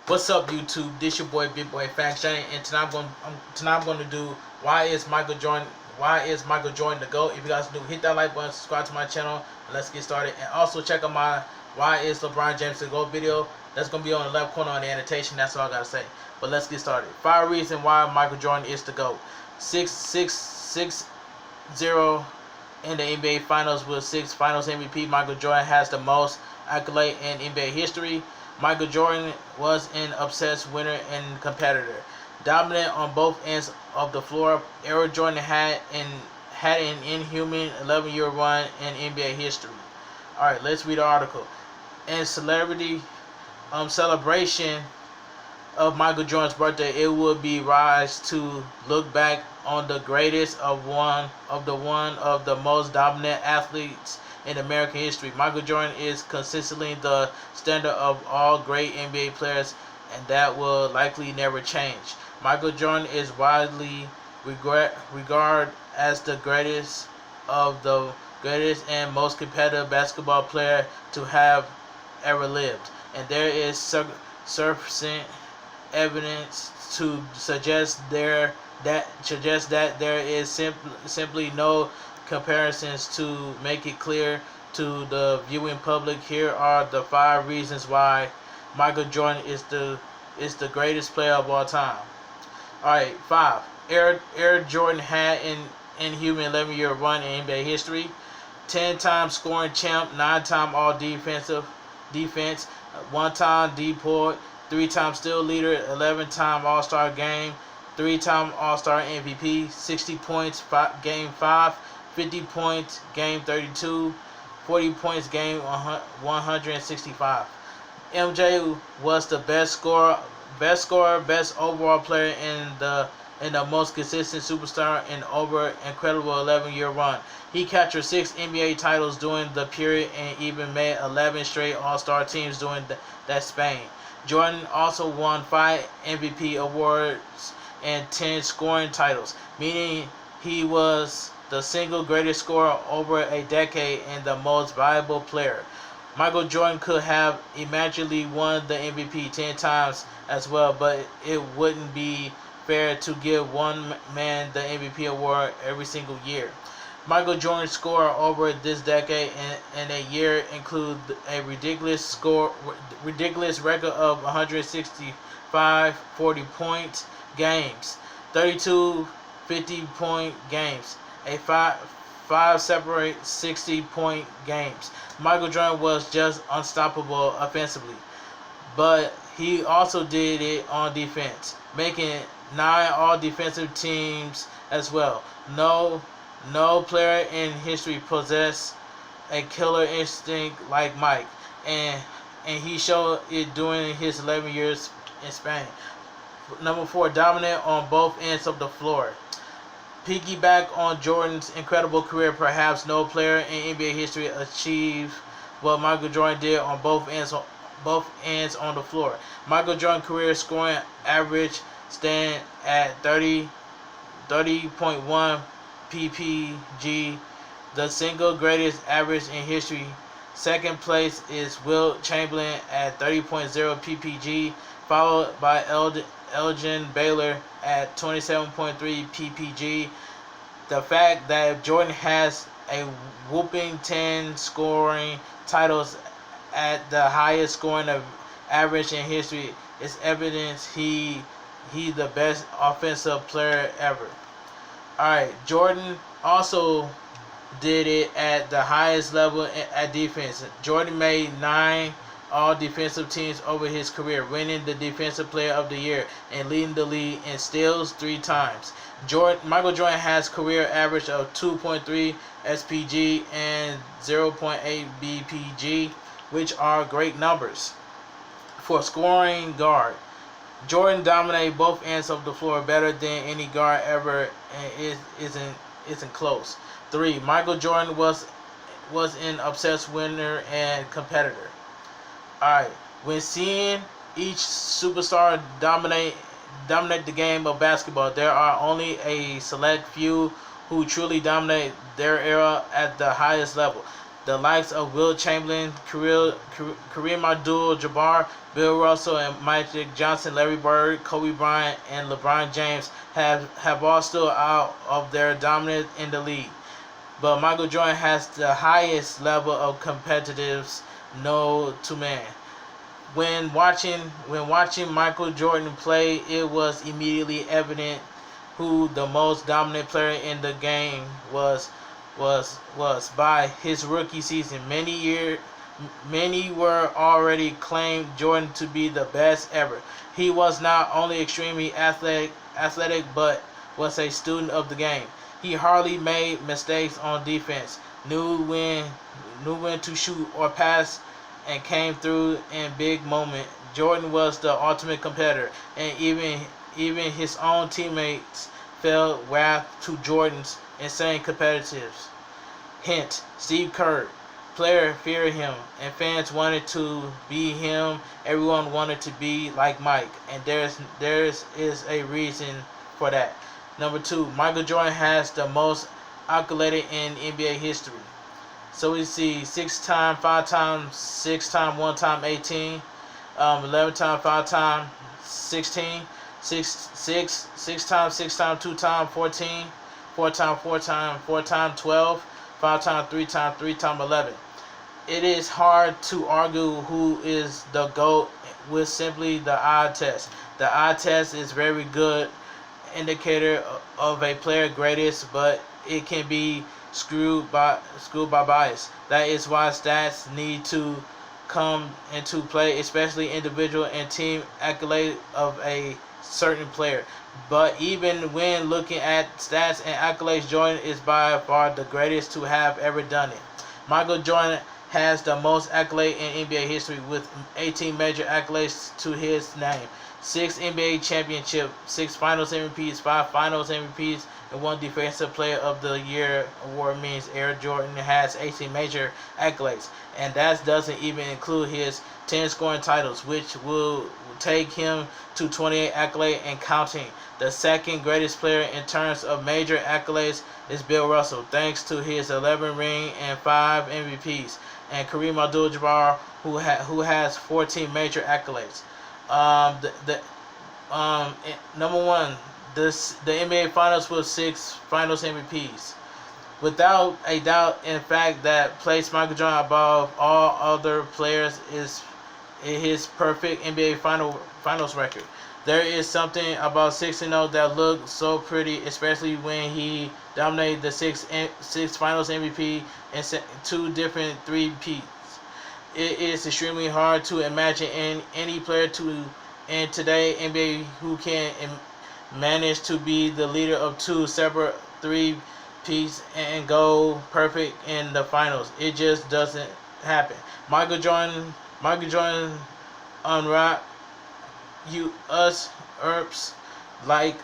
What's up, YouTube? This your boy Big Boy Faction, and tonight I'm going to do why is Michael Jordan the GOAT? If you guys do, hit that like button, subscribe to my channel, and let's get started. And also check out my why is LeBron James the GOAT video. That's going to be on the left corner on the annotation. That's all I gotta say. But let's get started. 5 reasons why Michael Jordan is the GOAT. 6-0 in the NBA Finals with 6 Finals MVP. Michael Jordan has the most accolade in NBA history. Michael Jordan was an obsessed winner and competitor. Dominant on both ends of the floor, Air Jordan had an inhuman 11-year run in NBA history. Alright, let's read the article. In celebrity celebration of Michael Jordan's birthday, it would be wise to look back on the greatest of the most dominant athletes in American history. Michael Jordan is consistently the standard of all great NBA players, and that will likely never change. Michael Jordan is widely regarded as the greatest and most competitive basketball player to have ever lived, and there is sufficient evidence to suggest that there is simply no comparisons to make it clear to the viewing public. Here are the 5 reasons why Michael Jordan is the greatest player of all time. Alright, 5. Air Jordan had an inhuman 11-year run in NBA history. 10-time scoring champ, 9-time all defense, 1-time D-Port, 3-time steal leader, 11-time All-Star game, 3-time All-Star MVP, 60 points game 5, 50 points game 32, 40 points game 165. MJ was the best scorer, best overall player, and the most consistent superstar in over incredible 11-year run. He captured 6 NBA titles during the period and even made 11 straight All-Star teams during that span. Jordan also won 5 MVP awards and 10 scoring titles, meaning he was the single greatest scorer over a decade and the most valuable player. Michael Jordan could have immediately won the MVP 10 times as well, but it wouldn't be fair to give one man the MVP award every single year. Michael Jordan's score over this decade in a year include a ridiculous record of 165 40-point games, 32 50-point games, a 5 separate 60-point games. Michael Jordan was just unstoppable offensively, but he also did it on defense, making 9 all-defensive teams as well. No player in history possessed a killer instinct like Mike, and he showed it during his 11 years in Spain. Number 4, dominant on both ends of the floor. Piggyback on Jordan's incredible career, perhaps no player in NBA history achieved what Michael Jordan did on both ends on the floor. Michael Jordan's career scoring average stand at 30.1 ppg, the single greatest average in history. Second place is Wilt Chamberlain at 30.0 ppg, followed by Elgin Baylor at 27.3 ppg. The fact that Jordan has a whooping 10 scoring titles at the highest scoring of average in history is evidence he the best offensive player ever. Alright, Jordan also did it at the highest level at defense. Jordan made 9 all-defensive teams over his career, winning the Defensive Player of the Year and leading the league in steals 3 times. Michael Jordan has career average of 2.3 SPG and 0.8 BPG, which are great numbers for a scoring guard. Jordan dominated both ends of the floor better than any guard ever, and it isn't close. 3. Michael Jordan was an obsessed winner and competitor. Alright, when seeing each superstar dominate the game of basketball, there are only a select few who truly dominate their era at the highest level. The likes of Will Chamberlain, Kareem Abdul-Jabbar, Bill Russell, and Magic Johnson, Larry Bird, Kobe Bryant, and LeBron James have all stood out of their dominance in the league. But Michael Jordan has the highest level of competitiveness known to man. When watching Michael Jordan play, it was immediately evident who the most dominant player in the game was by his rookie season. Many were already claimed Jordan to be the best ever. He was not only extremely athletic but was a student of the game. He hardly made mistakes on defense, knew when to shoot or pass, and came through in big moments. Jordan was the ultimate competitor, and even his own teammates felt wrath to Jordan's insane competitiveness. Hint: Steve Kerr. Players feared him, and fans wanted to be him. Everyone wanted to be like Mike, and there's is a reason for that. Number 2, Michael Jordan has the most accolades in NBA history. So we see 6-time, 5-time, 6-time, 1-time, 18, 11-time, 5-time, 16, 6-time, 6-time, 2-time, 14, 4-time, 4-time, 4-time, 12, 5-time, 3-time, 3-time, 11. It is hard to argue who is the GOAT with simply the eye test. The eye test is very good indicator of a player greatest, but it can be screwed by bias. That is why stats need to come into play, especially individual and team accolade of a certain player. But even when looking at stats and accolades, Jordan is by far the greatest to have ever done it. Michael Jordan has the most accolades in NBA history with 18 major accolades to his name. 6 NBA championships, 6 Finals MVPs, 5 Finals MVPs, and 1 Defensive Player of the Year award means Air Jordan has 18 major accolades, and that doesn't even include his 10 scoring titles, which will take him to 28 accolades and counting. The second greatest player in terms of major accolades is Bill Russell, thanks to his 11 ring and 5 MVPs, and Kareem Abdul-Jabbar, who has 14 major accolades. Number 1, the NBA Finals with 6 Finals MVPs. Without a doubt, in fact, that placed Michael Jordan above all other players is his perfect NBA Finals record. There is something about 6-0 that looks so pretty, especially when he dominated the 6 Finals MVP and 2 different 3-peats. It is extremely hard to imagine any player in today's NBA who can manage to be the leader of 2 separate 3-peats and go perfect in the finals. It just doesn't happen. Michael Jordan unwrapped us Earps like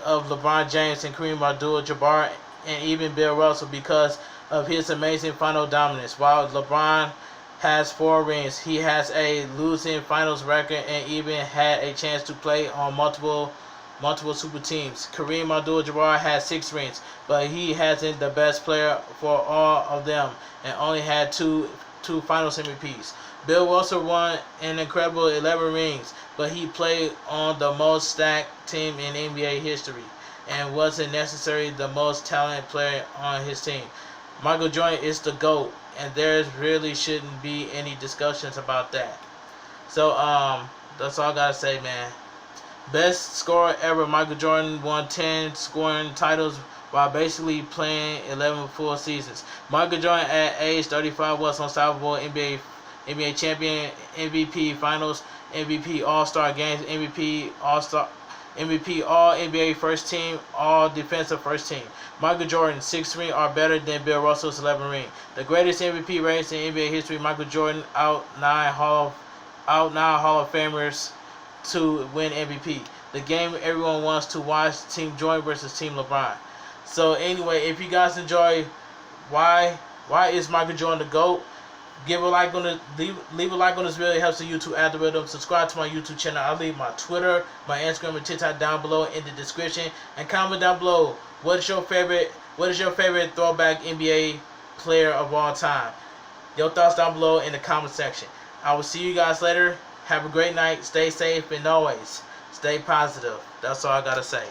of LeBron James and Kareem Abdul-Jabbar and even Bill Russell because of his amazing final dominance. While LeBron has 4 rings, he has a losing finals record and even had a chance to play on multiple super teams. Kareem Abdul-Jabbar has 6 rings, but he hasn't the best player for all of them and only had two finals MVPs. Bill Russell won an incredible 11 rings, but he played on the most stacked team in NBA history and wasn't necessarily the most talented player on his team. Michael Jordan is the GOAT, and there really shouldn't be any discussions about that. So that's all I gotta say, man. Best scorer ever, Michael Jordan won 10 scoring titles while basically playing 11 full seasons. Michael Jordan at age 35 was unstoppable. NBA champion, MVP Finals, MVP All-Star Games, MVP All-Star, MVP All NBA First Team, All Defensive First Team. Michael Jordan's 6 rings are better than Bill Russell's 11 rings. The greatest MVP race in NBA history. Michael Jordan out nine Hall of Famers to win MVP. The game everyone wants to watch: Team Jordan versus Team LeBron. So anyway, if you guys enjoy why is Michael Jordan the GOAT, leave a like on this video. It helps the YouTube algorithm. Subscribe to my YouTube channel. I'll leave my Twitter, my Instagram, and TikTok down below in the description. And comment down below what is your favorite throwback NBA player of all time? Your thoughts down below in the comment section. I will see you guys later. Have a great night. Stay safe and always stay positive. That's all I gotta say.